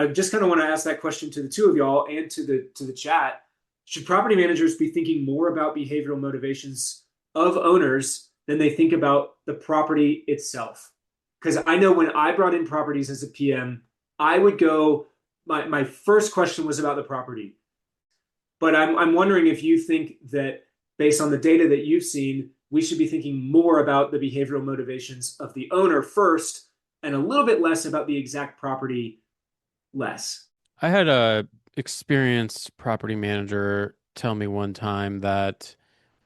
I just kind of want to ask that question to the two of y'all and to the chat. Should property managers be thinking more about behavioral motivations of owners than they think about the property itself? Because I know when I brought in properties as a PM, I would go, my first question was about the property. But I'm wondering if you think that based on the data that you've seen, we should be thinking more about the behavioral motivations of the owner first and a little bit less about the exact property less. I had a experienced property manager tell me one time that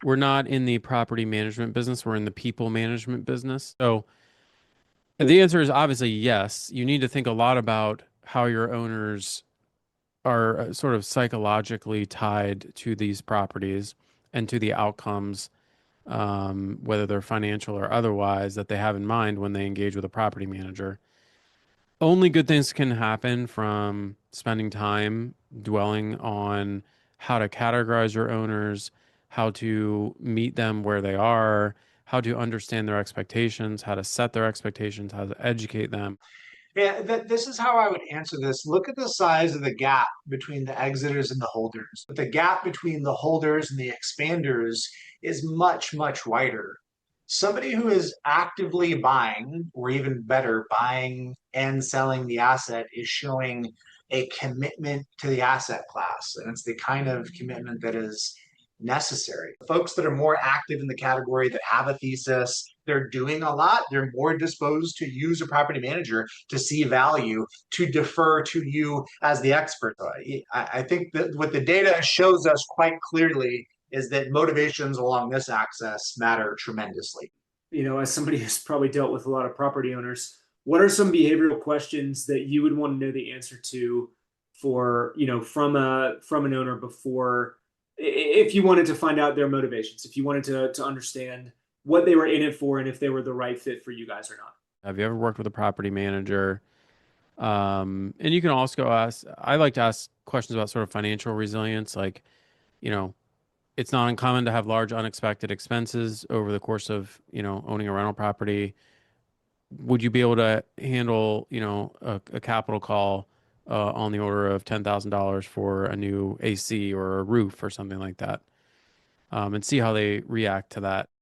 we're not in the property management business, we're in the people management business. So the answer is obviously yes. You need to think a lot about how your owners are sort of psychologically tied to these properties and to the outcomes, whether they're financial or otherwise, that they have in mind when they engage with a property manager. Only good things can happen from spending time dwelling on how to categorize your owners, how to meet them where they are, how to understand their expectations, how to set their expectations, how to educate them. Yeah, this is how I would answer this. Look at the size of the gap between the exiters and the holders. The gap between the holders and the expanders is much, much wider. Somebody who is actively buying, or even better, buying and selling the asset is showing a commitment to the asset class. And it's the kind of commitment that is necessary. Folks that are more active in the category that have a thesis, they're doing a lot, they're more disposed to use a property manager to see value, to defer to you as the expert. I think that what the data shows us quite clearly is that motivations along this axis matter tremendously. As somebody who's probably dealt with a lot of property owners, what are some behavioral questions that you would want to know the answer to for, from an owner before, if you wanted to find out their motivations, if you wanted to understand what they were in it for and if they were the right fit for you guys or not? Have you ever worked with a property manager? And you can also ask, I like to ask questions about sort of financial resilience, like, you know, it's not uncommon to have large unexpected expenses over the course of, owning a rental property. Would you be able to handle, a capital call on the order of $10,000 for a new AC or a roof or something like that, and see how they react to that?